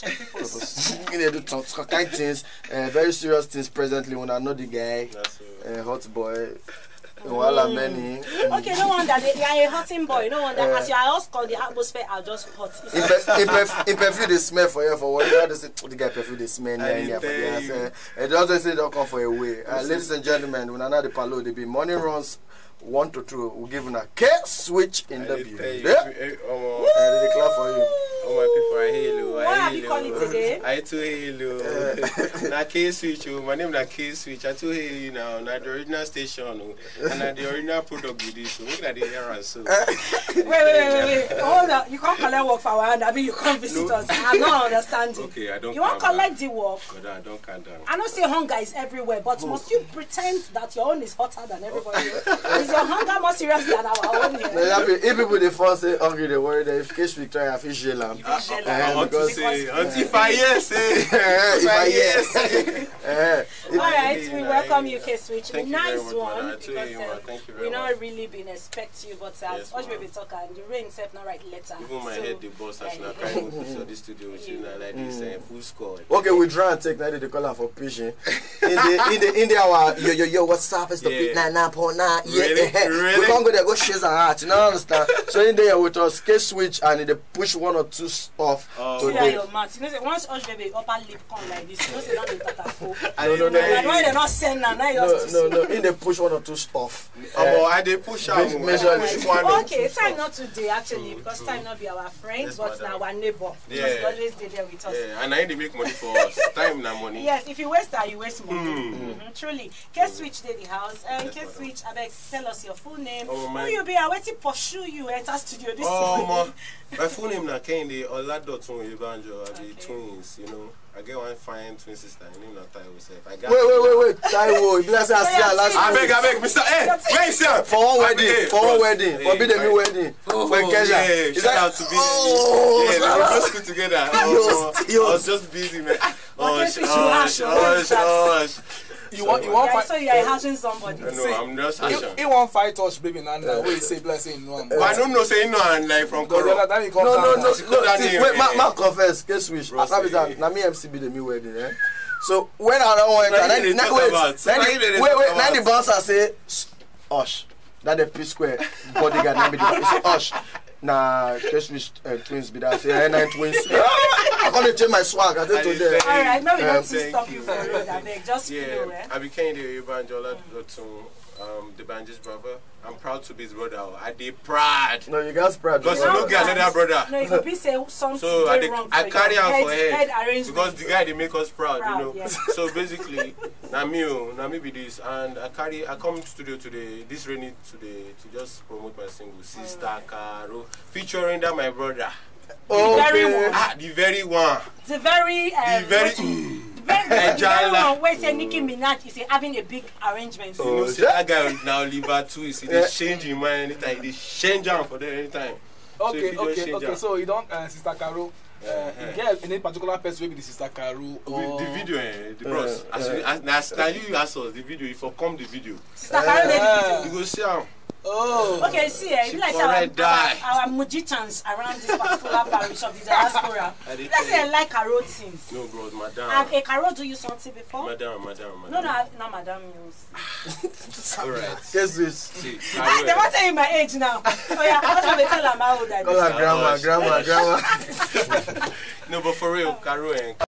They do kind things, very serious things presently when I know the guy, hot boy. Many. Okay, no wonder they are a hotting boy. No wonder as your house called the atmosphere are just hot. In perfume they smell for you for what they say the guy perfume they smell here for the it doesn't say don't come for a way. Ladies and gentlemen, when another palo they be morning runs 1 to 2, we'll give you a K-switch in the building. They clap for you. Oh my people, I hail you. What have you called it today? I too hail you. Na K-switch, my name na K-switch. I too hail you now. Na the original station, and na the original product with this. So look at the error. So. Wait. Hold on. You can't collect work for our hand. I mean, you can't visit us. I'm not understanding. Okay, I don't. You won't collect the work. But I don't count down. I don't say hunger is everywhere, but must you pretend that your own is hotter than everybody else? Is your hunger more serious than our own? If people they first say hungry, they worry that if Case Victoria fish jail them. If I yes, Alright, we welcome you, K-switch. Nice one. We not really been expect you, but as much we talk and the rain set not right letter. Even my head the boss as na carry me to the studio with you now like this full score. Okay, we try and take now the call for pitching. In the hour yo what's up? It's the beat 99.9. Yeah, we can't go there go share our heart. You know understand? So in there with us K-switch and they push 1 or 2 stuff. See that your mouth. You know, say once Osh baby upper lip come like this, you know, say don't be tatafo. No. Why they not send now? No. In the push 1 or 2 stuff. I they push out. Okay, time not today actually because time not be our friends, but now our neighbor. Just always stay there with us. Yeah, and I they make money for us. Time na money. Yes, if you waste that, you waste money. Truly. K-switch dey the house. K-switch, abeg tell us your full name. Who you be? I waiting pursue you enter studio this morning. My full name na Kehinde Oladotun Ebanjo. I be twins, you know. I get one fine twin sister. Her name na Taiwo self. Wait. Taiwo, you bless us here last week. I beg, Mr. Hey, where is here? For one wedding. Forbidden me wedding. For Kesha. Yeah, shout out to be. Yeah, we just school together. I was just busy, man. You want fight? So you are hashing somebody. No, I'm just hashing. He won't fight us, baby. Now we say blessing no. But I don't know say no and like from Koro. No. Wait, ma confess. K-switch. After that, na me MC be the me wedding. So when I don't want then the bouncer say, Osh, that the P square bodyguard name be the Osh. Nah, K-switch twins be that. Say 9 twins. I can't change my swag. I told you. Alright, now we don't stop you for road. I beg, just flow. I became the Evangelist the Banji's brother. I'm proud to be his brother. I did proud. No, you guys proud. Because you look at another brother. No, you could be say something so wrong I carry out for head because the guy they make us proud, you know. Yes. So basically, na me be this, and I come to studio today, this rainy today, to just promote my single Sister Caro, featuring that my brother. The very one. The very one. The very one where say Nicki Minaj is having a big arrangement. You know, see that guy now Liver too. See, they change his mind anytime. They change him for them anytime. Okay. So you don't, Sister Caro. Girl, any particular person will be the Sister Caro. The video, the bros. As you ask us the video, if I come the video. Sister Caro, the video. You go see him. Oh. Okay, see, you like our Mujitans around this particular parish of the diaspora. Let's say I like carrot things. No, bro, madam. Have a carrot do you something before? Madam. No, not madam news. Alright. Guess this. See, they want to tell you my age now. Oh yeah, I'm not going to tell them how old I am. Call her grandma. No, but for real, Caro and